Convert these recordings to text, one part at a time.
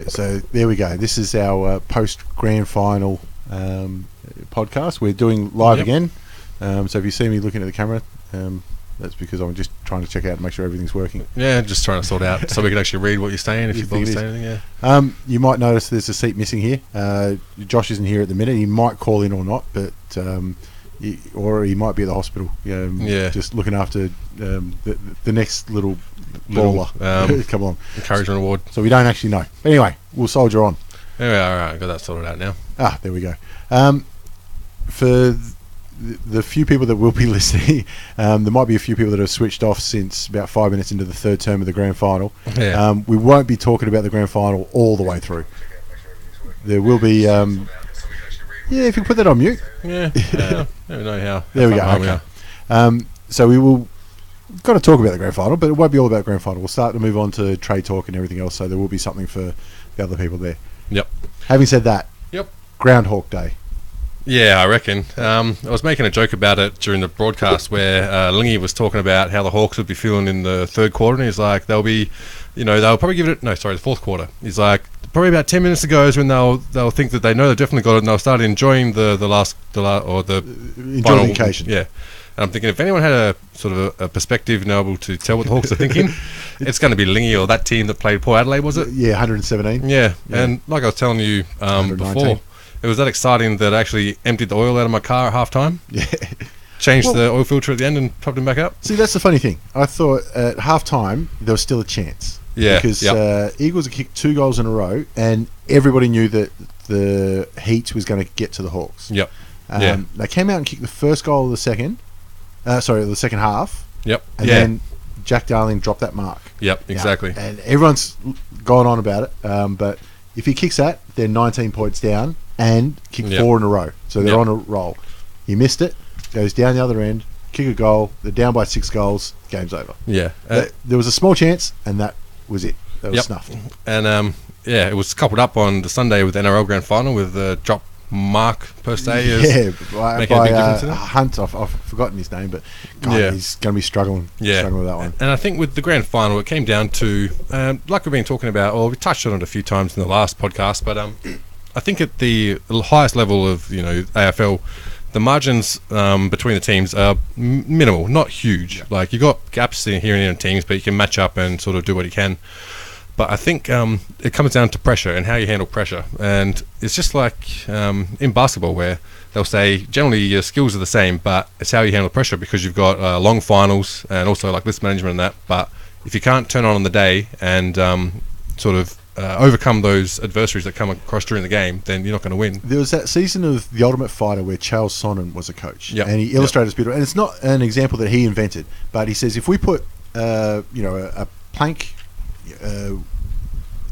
So there we go. This is our post grand final podcast. We're doing live again. So if you see me looking at the camera, that's because I'm just trying to check out and make sure everything's working. Yeah, just trying to sort out so we can actually read what you're saying if you bother saying anything. Yeah. You might notice there's a seat missing here. Josh isn't here at the minute. He might call in or not, but or he might be at the hospital. Just looking after the next little baller. Come along. Encouragement award. So we don't actually know. But anyway, we'll soldier on. Anyway, all right, got that sorted out now. There we go. For the few people that will be listening, there might be a few people that have switched off since about 5 minutes into the third term of the grand final. Yeah. We won't be talking about the grand final all the way through. There will be... if you put that on mute. Yeah. Never know how. There we go. Okay. So we will... Got to talk about the grand final, but it won't be all about grand final. We'll start to move on to trade talk and everything else, so there will be something for the other people there. Yep. Having said that, Groundhog Day. Yeah, I reckon. I was making a joke about it during the broadcast where Lingy was talking about how the Hawks would be feeling in the third quarter, and he's like, they'll probably give it... the fourth quarter. He's like, probably about 10 minutes ago is when they'll think that they know they've definitely got it, and they'll start enjoying the final occasion. Yeah. And I'm thinking if anyone had a sort of a perspective and able to tell what the Hawks are thinking, it's going to be Lingy or that team that played Port Adelaide, was it? Yeah, 117. Yeah. And like I was telling you before, it was that exciting that I actually emptied the oil out of my car at half time. Yeah. Changed the oil filter at the end and popped him back up. See, that's the funny thing. I thought at half time there was still a chance. Yeah. Because Eagles had kicked 2 goals in a row and everybody knew that the heat was going to get to the Hawks. Yep. They came out and kicked the first goal of the second. The second half. Yep. And then Jack Darling dropped that mark. Yep, exactly. And everyone's gone on about it. But if he kicks that, they're 19 points down and kick 4 in a row. So they're on a roll. He missed it, goes down the other end, kick a goal, they're down by 6 goals, game's over. Yeah. There was a small chance, and that was it. That was snuffed. And, it was coupled up on the Sunday with the NRL Grand Final with the drop mark per se. By Hunt. I've forgotten his name, but he's going to be struggling with that one. And I think with the grand final, it came down to like we've been talking about, or we touched on it a few times in the last podcast, but I think at the highest level of AFL, the margins between the teams are minimal, not huge. Like you've got gaps here and there in teams, but you can match up and sort of do what you can. But I think it comes down to pressure and how you handle pressure. And it's just like in basketball where they'll say generally your skills are the same, but it's how you handle pressure because you've got long finals and also like list management and that. But if you can't turn on the day and overcome those adversaries that come across during the game, then you're not going to win. There was that season of The Ultimate Fighter where Charles Sonnen was a coach. And he illustrated this beautiful. And it's not an example that he invented, but he says if we put a plank...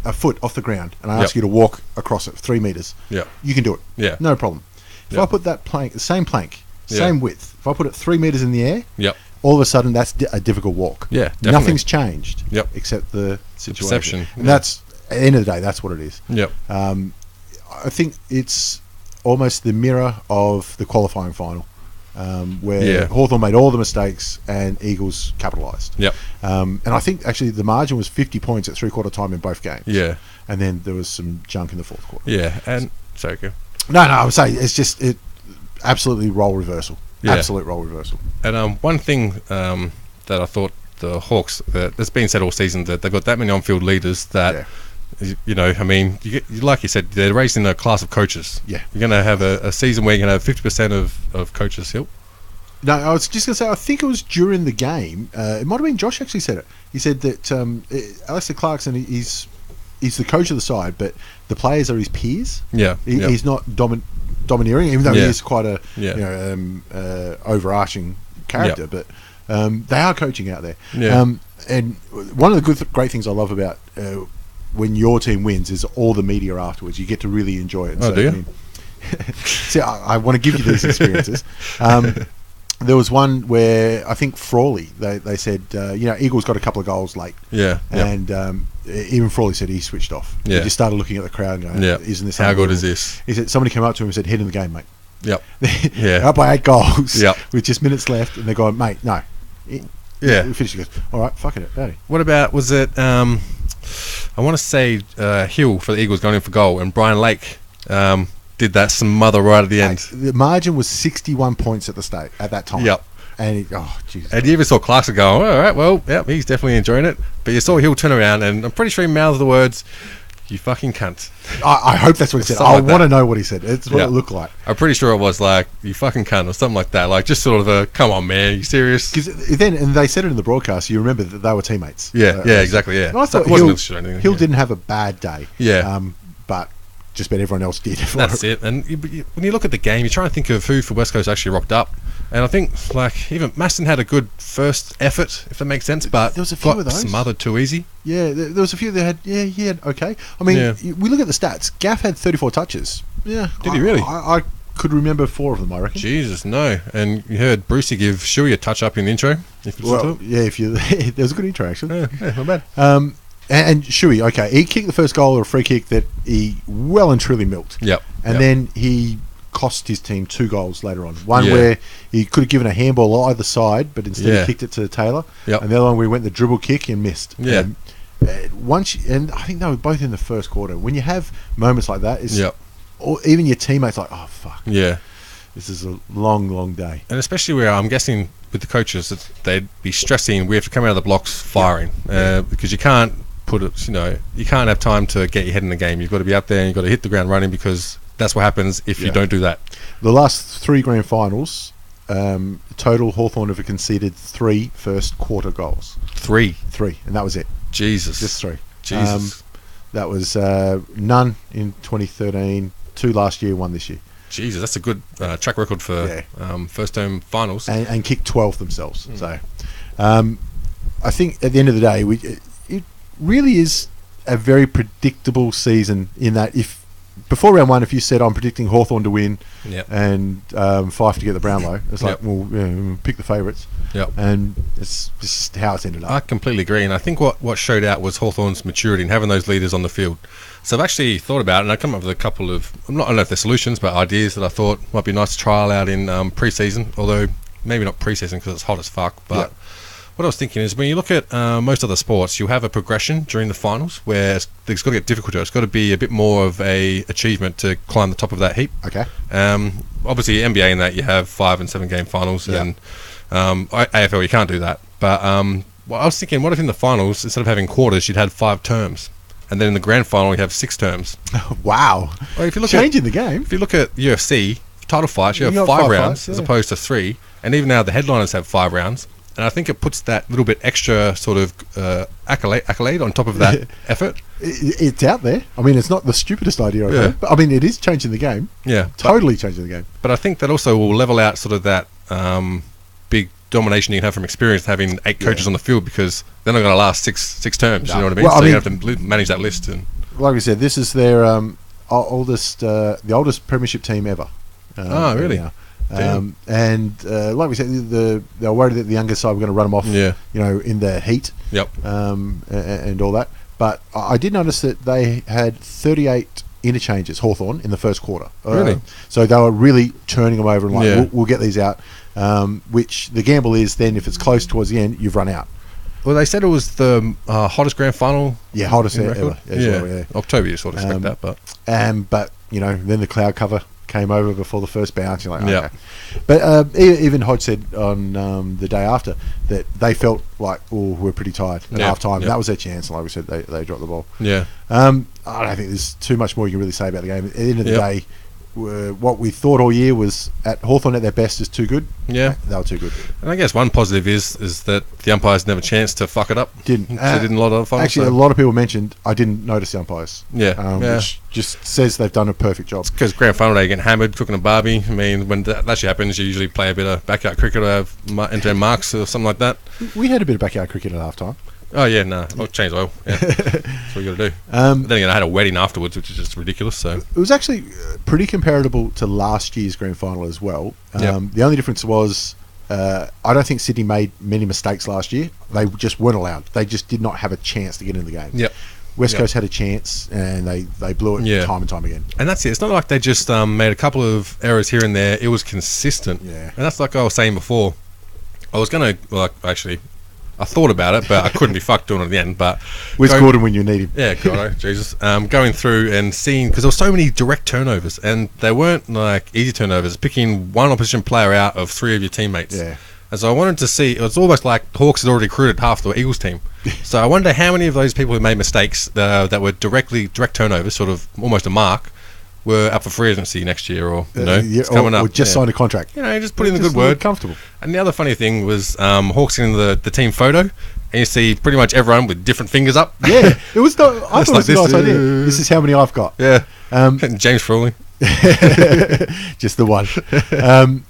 a foot off the ground and I ask you to walk across it 3 meters, you can do it, no problem. If I put that plank, the same plank, same width, if I put it 3 meters in the air, all of a sudden that's a difficult walk. Nothing's changed except the situation. Perception. And that's at the end of the day, that's what it is. I think it's almost the mirror of the qualifying final, where Hawthorn made all the mistakes and Eagles capitalised. And I think actually the margin was 50 points at 3/4 time in both games. And then there was some junk in the fourth quarter. And sorry, go. No, I would say it's just absolutely role reversal. Absolute role reversal. And one thing that I thought the Hawks, that's been said all season, that they've got that many on-field leaders that. I mean, like you said, they're raising a class of coaches. You're going to have a season where you're going to have 50% of coaches. No, I was just going to say, I think it was during the game. It might have been Josh actually said it. He said that Alistair Clarkson, he's the coach of the side, but the players are his peers. He's not domineering, even though he is quite a overarching character. But they are coaching out there. And one of the great things I love about when your team wins is all the media afterwards. You get to really enjoy it. Do you? See, I want to give you these experiences. There was one where I think Frawley, they said, Eagles got a couple of goals late. And even Frawley said he switched off. He just started looking at the crowd and going, isn't this how good is this? He said, somebody came up to him and said, head in the game, mate. They're up by 8 goals with just minutes left, and they're going, mate, no. Yeah. We finished. He goes, all right, fucking it, Daddy. What about, was it I want to say Hill for the Eagles going in for goal, and Brian Lake did that smother right at the end. The margin was 61 points at that time. Yep. And Jesus. And you even saw Clarkson go, all right, well, yep, he's definitely enjoying it. But you saw Hill turn around, and I'm pretty sure he mouthed the words, "You fucking cunt." I hope that's what he said. I want to know what he said. It's what it looked like. I'm pretty sure it was like, "You fucking cunt," or something like that. Like, just sort of a, come on, man, are you serious? And they said it in the broadcast. You remember that they were teammates. Yeah, exactly, yeah. And I thought Hill didn't have a bad day. Yeah. But just about everyone else did. That's it. And when you look at the game, you try and think of who for West Coast actually rocked up. And I think, like, even Maston had a good first effort, if that makes sense, but there was a few of those smothered too easy. Yeah, there was a few that had, he had okay. I mean, we look at the stats. Gaff had 34 touches. Yeah. Did he really? I could remember 4 of them, I reckon. Jesus, no. And you heard Brucey give Shuey a touch up in the intro. If you there was a good intro, actually. Yeah, not bad. And Shuey, okay, he kicked the first goal or a free kick that he well and truly milked. Yep. And then he cost his team 2 goals later on. One where he could have given a handball either side, but instead he kicked it to Taylor. Yep. And the other one where he went the dribble kick and missed. Yeah. And I think they were both in the first quarter. When you have moments like that, or even your teammates like, oh fuck. Yeah. This is a long, long day. And especially where I'm guessing with the coaches that they'd be stressing we have to come out of the blocks firing because you can't put it, you can't have time to get your head in the game. You've got to be out there and you've got to hit the ground running because that's what happens if you don't do that. The last 3 grand finals, total Hawthorn have conceded 3 first quarter goals. 3, and that was it. Jesus, just 3. Jesus, that was none in 2013, 2 last year, 1 this year. Jesus, that's a good track record for first term finals, and kicked 12 themselves. So, I think at the end of the day, it really is a very predictable season in that if before round 1, if you said I'm predicting Hawthorn to win and Fife to get the Brownlow, it's like, well, pick the favourites. And it's just how it's ended up. I completely agree, and I think what showed out was Hawthorn's maturity and having those leaders on the field. So I've actually thought about it, and I come up with a couple of, I don't know if they're solutions, but ideas that I thought might be nice to trial out in pre-season, although maybe not pre-season because it's hot as fuck, but what I was thinking is when you look at most other sports, you have a progression during the finals where it's got to get difficult. It's got to be a bit more of a achievement to climb the top of that heap. Okay. Obviously, NBA in that you have 5 and 7 game finals, and AFL you can't do that. But well, I was thinking, what if in the finals instead of having quarters, you'd had 5 terms, and then in the grand final you have 6 terms. Wow. Well, if you look changing the game. If you look at UFC title fights, you have 5 rounds as opposed to 3, and even now the headliners have 5 rounds. And I think it puts that little bit extra sort of accolade on top of that effort. It's out there. I mean, it's not the stupidest idea I've heard, but I mean, it is changing the game. Yeah. Totally changing the game. But I think that also will level out sort of that big domination you can have from experience having 8 coaches on the field because they're not going to last six terms, you know what I mean? Well, so you have to manage that list. And like we said, this is their oldest premiership team ever. Really? And like we said, they were worried that the younger side were going to run them off, in the heat, and all that. But I did notice that they had 38 interchanges, Hawthorn, in the first quarter. Really? So they were really turning them over and like, we'll get these out. Which the gamble is then if it's close towards the end, you've run out. Well, they said it was the hottest grand final. Yeah, hottest ever. October, you sort of expect that, but but then the cloud cover came over before the first bounce. You're like, okay. But even Hodge said on the day after that they felt like, we're pretty tired at half time. That was their chance. Like we said, they dropped the ball. Yeah. I don't think there's too much more you can really say about the game. At the end of the day, what we thought all year was at Hawthorn at their best is too good. Yeah. They were too good. And I guess one positive is that the umpires didn't have a chance to fuck it up. Didn't. They didn't a lot of fun. Actually, a lot of people mentioned I didn't notice the umpires. Yeah. Which just says they've done a perfect job. Because grand final day, you get hammered, cooking a barbie. I mean, when that actually happens, you usually play a bit of backyard cricket or have enter marks or something like that. We had a bit of backyard cricket at half time. Oh, yeah, no. I'll change oil. Yeah. That's what you got to do. Then again, I had a wedding afterwards, which is just ridiculous. So it was actually pretty comparable to last year's grand final as well. The only difference was I don't think Sydney made many mistakes last year. They just weren't allowed. They just did not have a chance to get in the game. West Coast had a chance, and they blew it time and time again. And that's it. It's not like they just made a couple of errors here and there. It was consistent. Yeah. And that's like I was saying before. I was going to, actually, I thought about it, but I couldn't be fucked doing it at the end. But where's Gordon when you need him? Yeah, God, Jesus. Going through and seeing, because there were so many direct turnovers, and they weren't like easy turnovers. Picking one opposition player out of 3 of your teammates. Yeah. And so I wanted to see. It was almost like the Hawks had already recruited half the Eagles team. So I wonder how many of those people who made mistakes that were direct turnovers, sort of almost a mark, were up for free agency next year, or it's coming up, or just signed a contract. Just put in the good word. Comfortable. And the other funny thing was Hawks in the team photo, and you see pretty much everyone with different fingers up. Yeah, it was. I thought it was a nice idea. This is how many I've got. Yeah, James Frawley, just the one.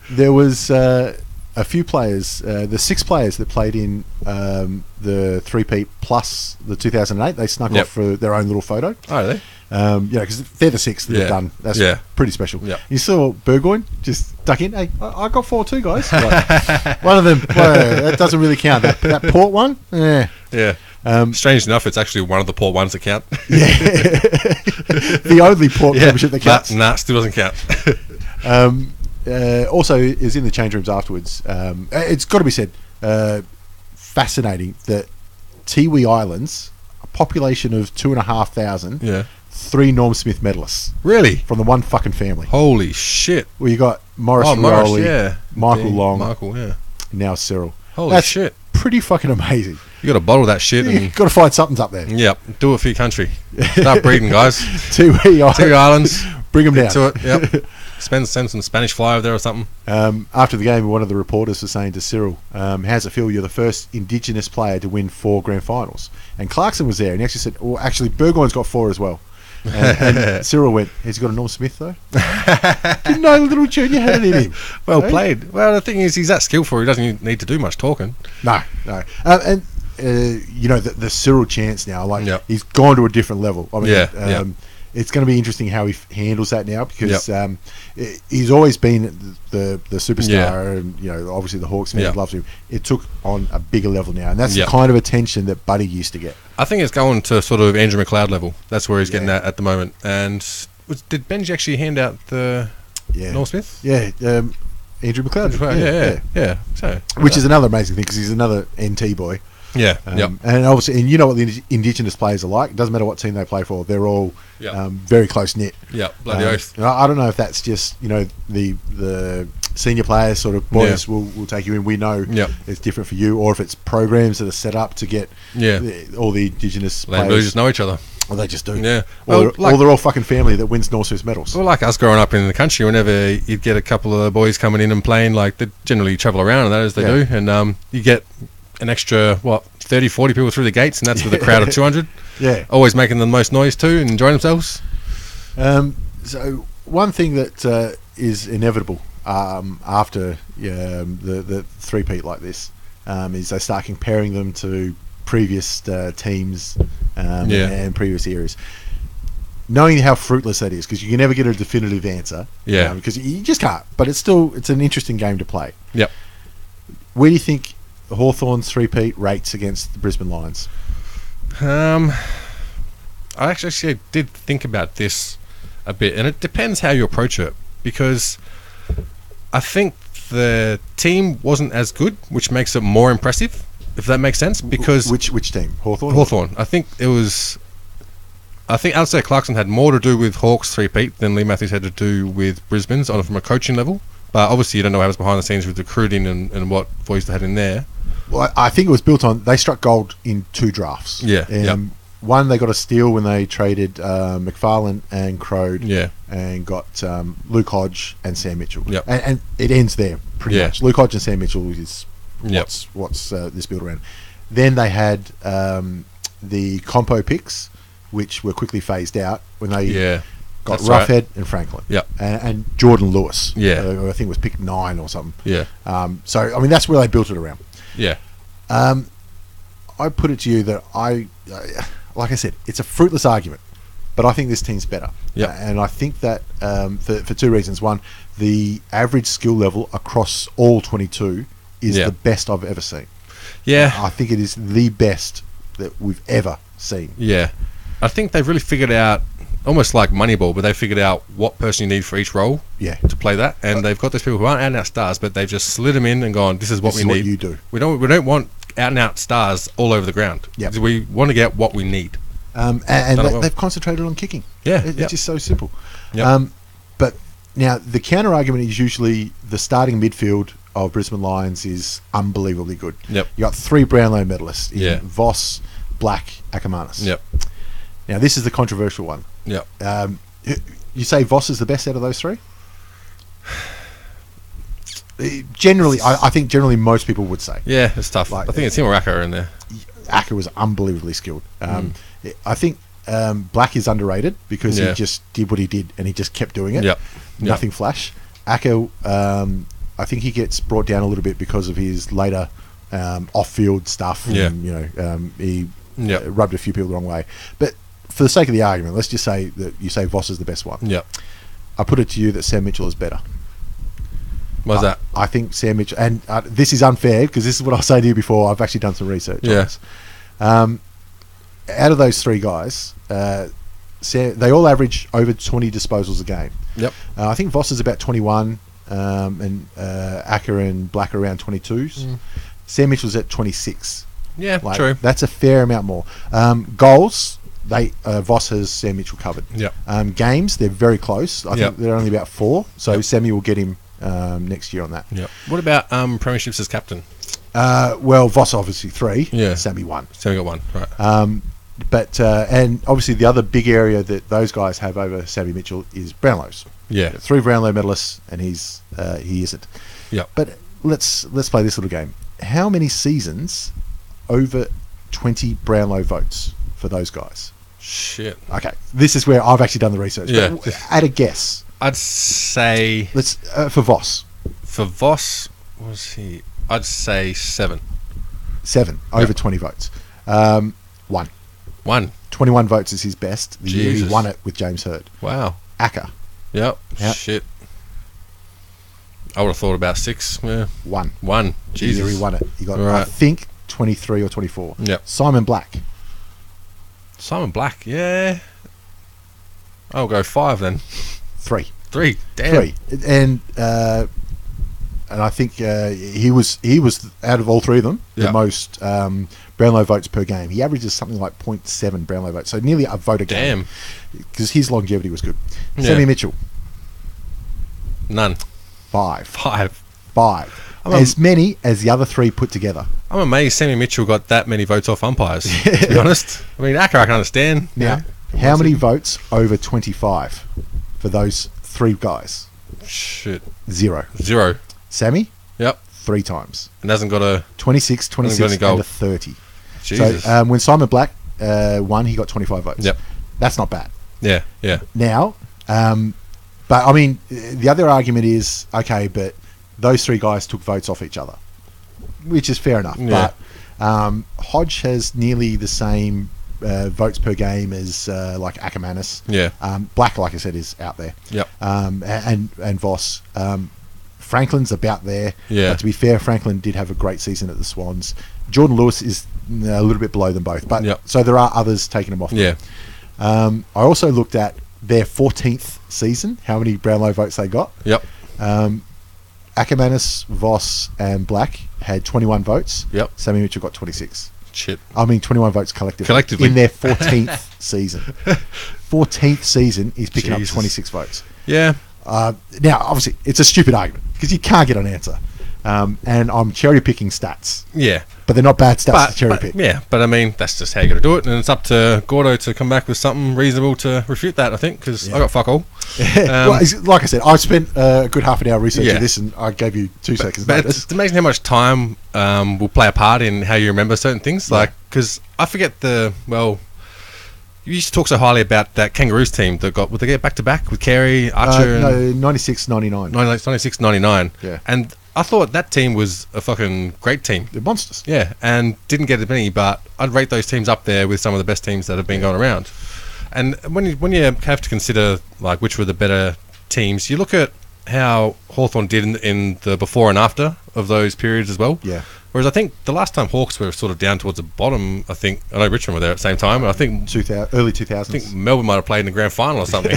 There was a few players, the 6 players that played in the three-peat plus the 2008. They snuck off for their own little photo. Oh, really? Because they're the 6 that have done. That's pretty special. Yep. You saw Burgoyne just duck in. Hey, I got 4 too, guys. Like, one of them. That doesn't really count. That port one. Yeah. Strange enough, it's actually one of the port ones that count. Yeah. The only port membership that counts. Nah, still doesn't count. Also, is in the change rooms afterwards. It's got to be said, fascinating that Tiwi Islands, a population of 2,500, 3 Norm Smith medalists. Really? From the one fucking family. Holy shit. Well, you got Morris Rioli, Michael Long, now Cyril. Holy shit. Pretty fucking amazing. You got to bottle that shit. You got to find something's up there. Yep. Do it for your country. Start breeding, guys. Tiwi Islands. Bring them down. To it. Yep. Send some Spanish fly over there or something. After the game, one of the reporters was saying to Cyril, how's it feel you're the first Indigenous player to win 4 grand finals? And Clarkson was there, and he actually said, well, actually, Burgoyne's got 4 as well. And Cyril went, has he got a Norm Smith, though? Didn't know little Junior had it in him. Well played. Well, the thing is, he's that skillful, he doesn't need to do much talking. No. The Cyril chance now, he's gone to a different level. I mean, it's going to be interesting how he handles that now, because he's always been the superstar, and obviously the Hawks fans loves him. It took on a bigger level now, and that's the kind of attention that Buddy used to get. I think it's going to sort of Andrew McLeod level. That's where he's getting at the moment. And did Benji actually hand out the Norm Smith? Yeah, Andrew McLeod. Yeah. So, which is another amazing thing, because he's another NT boy. Yeah, and obviously, and you know what the Indigenous players are like. It doesn't matter what team they play for; they're all very close knit. Yeah, bloody oath. I don't know if that's just the senior players sort of boys will take you in. We know it's different for you, or if it's programs that are set up to get all the Indigenous players. They just know each other. Well, they just do. Yeah. Or they're all fucking family that wins North Smith medals. Well, like us growing up in the country, whenever you'd get a couple of boys coming in and playing, like they generally travel around and that as they do, and you get an extra 30, 40 people through the gates, and that's with a crowd of 200. Yeah, always making the most noise too and enjoying themselves. So one thing that is inevitable after the three-peat like this is they start comparing them to previous teams and previous eras. Knowing how fruitless that is, because you can never get a definitive answer. Yeah, because you just can't. But it's an interesting game to play. Yep. Where do you think the Hawthorns three-peat rates against the Brisbane Lions? I actually did think about this a bit, and it depends how you approach it, because I think the team wasn't as good, which makes it more impressive, if that makes sense. Because which team? Hawthorn. I think Alistair Clarkson had more to do with Hawks three-peat than Lee Matthews had to do with Brisbane's from a coaching level. But obviously you don't know what was behind the scenes with recruiting and what voice they had in there. Well, I think it was built on, they struck gold in 2 drafts. Yeah. One, they got a steal when they traded McFarlane and Crode, and got Luke Hodge and Sam Mitchell. Yep. And it ends there pretty much. Luke Hodge and Sam Mitchell is what's this built around. Then they had the Compo picks, which were quickly phased out when they got Roughhead and Franklin. Yep. And Jordan Lewis. Yeah. I think was picked 9 or something. Yeah. So, I mean, that's where they built it around. Yeah. I put it to you that like I said, it's a fruitless argument, but I think this team's better. Yeah. And I think that for 2 reasons. One, the average skill level across all 22 is the best I've ever seen. Yeah. I think it is the best that we've ever seen. Yeah. I think they've really figured out, almost like Moneyball, but they figured out what person you need for each role to play that, and they've got those people who aren't out-and-out stars, but they've just slid them in and gone, this is what we need. You do. We don't want out-and-out stars all over the ground. Yep. We want to get what we need. And they've concentrated on kicking. Yeah. It's just so simple. Yep. But now the counter argument is usually the starting midfield of Brisbane Lions is unbelievably good. Yep. You got 3 Brownlow medalists in Yeah. Voss, Black, Ackermanis. Yep. Now this is the controversial one. Yep. You say Voss is the best out of those 3? Generally, I think generally most people would say. Yeah, it's tough. Like, I think it's him or Acker in there. Acker was unbelievably skilled. I think Black is underrated because he just did what he did and he just kept doing it. Yep. Nothing flash. Acker, I think he gets brought down a little bit because of his later off-field stuff. And, he rubbed a few people the wrong way. But for the sake of the argument, let's just say that you say Voss is the best one. Yep. I put it to you that Sam Mitchell is better. Why's that? I think Sam Mitchell, and this is unfair because this is what I was saying to you before. I've actually done some research on this. Out of those 3 guys, they all average over 20 disposals a game. Yep. I think Voss is about 21, and Acker and Black are around 22s. Sam Mitchell's at 26. Yeah, true. That's a fair amount more. Goals, Voss has Sam Mitchell covered. Yep. Games, they're very close. I think they're only about 4, so Sammy will get him next year on that. Yep. What about premierships as captain? Well, Voss obviously 3. Yeah. Sammy 1. Sammy got 1. Right. But and obviously the other big area that those guys have over Sammy Mitchell is Brownlows. Yeah. 3 Brownlow medalists, and he isn't. Yep. But let's play this little game. How many seasons over 20 Brownlow votes for those guys? Shit. Okay, this is where I've actually done the research. Yeah. But at a guess, I'd say for Voss. For Voss, was he? I'd say 7. 7 over 20 votes. 1. 21 votes is his best. The year he won it with James Hird. Wow. Acker. Yep. Shit. I would have thought about 6. Yeah. 1. Jesus. The year he won it. He got, I think, 23 or 24. Yep. Simon Black. Simon Black, yeah. I'll go 5 then. 3. 3. Damn. 3. And I think he was out of all 3 of them the most Brownlow votes per game. He averages something like 0.7 Brownlow votes, so nearly a vote a game. Damn. Because his longevity was good. Sammy Mitchell. None. 5. As many as the other 3 put together. I'm amazed Sammy Mitchell got that many votes off umpires, to be honest. I mean, Acker I can understand. Now, how many votes over 25 for those 3 guys? Shit. 0. Sammy? Yep. 3 times. And hasn't got a... 26, and a 30. Jesus. So when Simon Black won, he got 25 votes. Yep. That's not bad. Yeah. Now, but I mean, the other argument is, okay, but those 3 guys took votes off each other, which is fair enough. Yeah. But Hodge has nearly the same votes per game as like Ackermanis. Yeah. Black, like I said, is out there. Yep. And Voss. Franklin's about there. Yeah. But to be fair, Franklin did have a great season at the Swans. Jordan Lewis is a little bit below them both. But so there are others taking them off. Yeah. I also looked at their 14th season, how many Brownlow votes they got. Yep. Ackermanis, Voss, and Black had 21 votes. Yep. Sammy Mitchell got 26. Shit. I mean, 21 votes collectively. In their 14th season. 14th season, he's picking up 26 votes. Yeah. Now, obviously, it's a stupid argument because you can't get an answer. And I'm cherry picking stats. Yeah. But they're not bad stats to cherry pick. Yeah, but I mean, that's just how you got to do it. And it's up to Gordo to come back with something reasonable to refute that, I think, because I got fuck all. Well, like I said, I spent a good half an hour researching this and I gave you 2 seconds notice. It's amazing how much time will play a part in how you remember certain things. Like, because I forget you used to talk so highly about that Kangaroos team that would they get back-to-back with Carey, Archer? No, 96-99. 96-99. Yeah. And I thought that team was a fucking great team. They're monsters. Yeah, and didn't get as many, but I'd rate those teams up there with some of the best teams that have been going around. And when you have to consider like which were the better teams, you look at how Hawthorn did in the before and after of those periods as well. Yeah. Whereas I think the last time Hawks were sort of down towards the bottom, I know Richmond were there at the same time, and I think early 2000s. I think Melbourne might have played in the grand final or something.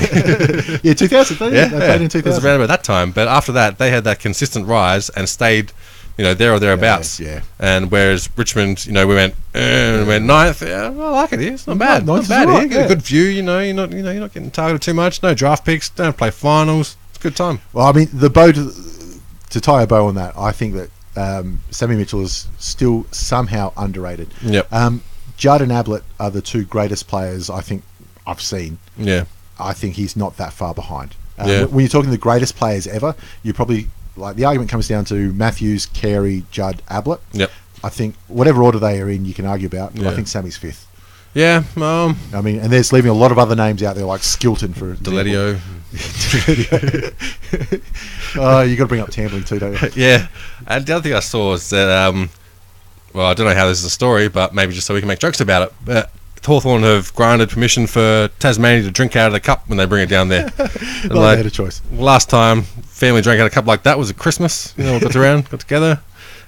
Yeah, 2000. They played in 2000. It was around about that time. But after that, they had that consistent rise and stayed there or thereabouts. Yeah. And whereas Richmond, we went ninth. Yeah, I like it here. It's not bad. Not bad right, here. Get a good view. You're not getting targeted too much. No draft picks. Don't play finals. It's a good time. Well, I mean, the bow to tie a bow on that, I think that Sammy Mitchell is still somehow underrated. Yep. Judd and Ablett are the two greatest players I think I've seen. Yeah. I think he's not that far behind. Yeah. When you're talking the greatest players ever, you probably the argument comes down to Matthews, Carey, Judd, Ablett. Yep. I think whatever order they are in, you can argue about. But I think Sammy's fifth. Yeah. I mean, and there's leaving a lot of other names out there like Skilton for Deledio. Oh, you got to bring up Tambling too, don't you? Yeah. And the other thing I saw is that well, I don't know how this is a story, but maybe just so we can make jokes about it. But Hawthorn have granted permission for Tasmania to drink out of the cup when they bring it down there. And Well, they had a choice. Last time family drank out of a cup like that was at Christmas. We got together.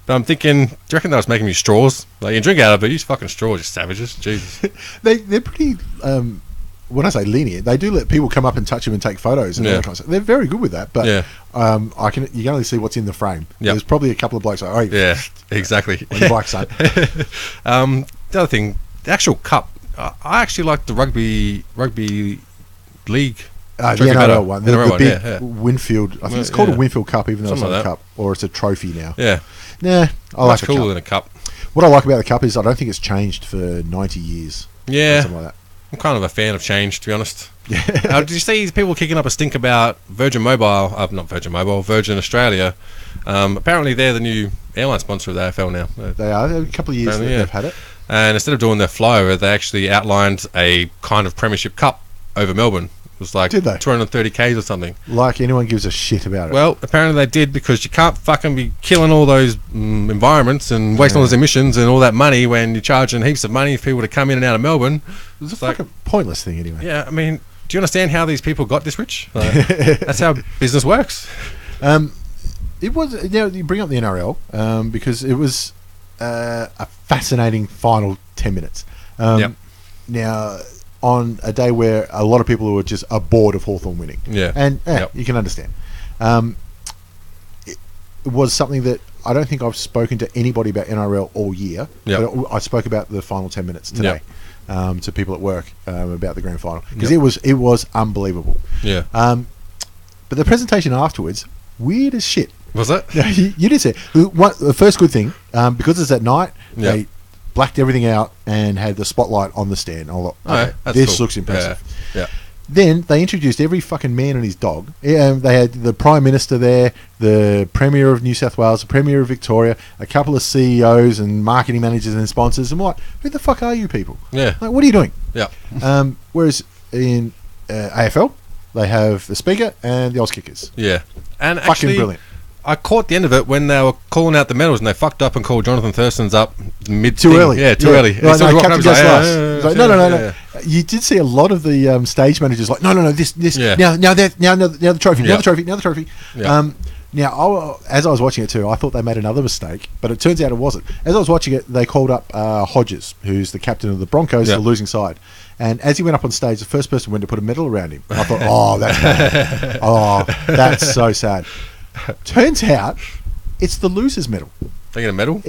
But I'm thinking, do you reckon they was making me straws? Like, you drink out of it, use fucking straws, you savages. Jesus. They're pretty. When I say lenient, they do let people come up and touch them and take photos and all that kind of stuff. They're very good with that, but you can only see what's in the frame. Yep. There's probably a couple of blokes like, oh, yeah, exactly. On your bike, son. The other thing, the actual cup, I actually like the rugby league. The NRL one, the big yeah. Winfield. I think it's called a Winfield Cup, even though it's not a cup, or it's a trophy now. Yeah, I like it's cooler than a cup. What I like about the cup is I don't think it's changed for 90 years. Yeah, something like that. I'm kind of a fan of change, to be honest. Yeah. Did you see people kicking up a stink about Virgin Australia? Apparently, they're the new airline sponsor of the AFL now. They are. A couple of years that they've had it. And instead of doing their flyover, they actually outlined a kind of premiership cup over Melbourne. It was like 230 Ks or something. Like anyone gives a shit about it. Well, apparently they did, because you can't fucking be killing all those environments and wasting all those emissions and all that money when you're charging heaps of money for people to come in and out of Melbourne. It's a fucking pointless thing anyway. Yeah, I mean, do you understand how these people got this rich? That's how business works. It was. You bring up the NRL because it was a fascinating final 10 minutes. Now, on a day where a lot of people were just bored of Hawthorn winning. Yeah. And you can understand. It was something that I don't think I've spoken to anybody about NRL all year. Yep. But I spoke about the final 10 minutes today to people at work about the grand final. Because it was unbelievable. Yeah. But the presentation afterwards, weird as shit. Was it? You did say. The first good thing, because it's at night, they blacked everything out and had the spotlight on the stand. This looks impressive. Yeah. Then they introduced every fucking man and his dog. They had the Prime Minister there, the Premier of New South Wales, the Premier of Victoria, a couple of CEOs and marketing managers and sponsors. And I'm like, who the fuck are you people? Yeah. Like, what are you doing? Yeah. Whereas in AFL, they have the Speaker and the Auskickers. Yeah. And fucking actually, brilliant. I caught the end of it when they were calling out the medals and they fucked up and called Jonathan Thurston's up too early. Yeah, too early. No, Captain goes last. No. You did see a lot of the stage managers like, no, this. Yeah. Now the trophy, now the trophy. Yeah. Now, as I was watching it too, I thought they made another mistake, but it turns out it wasn't. As I was watching it, they called up Hodges, who's the captain of the Broncos, the losing side. And as he went up on stage, the first person went to put a medal around him. I thought, that's bad. That's so sad. Turns out, it's the loser's medal. They get a medal?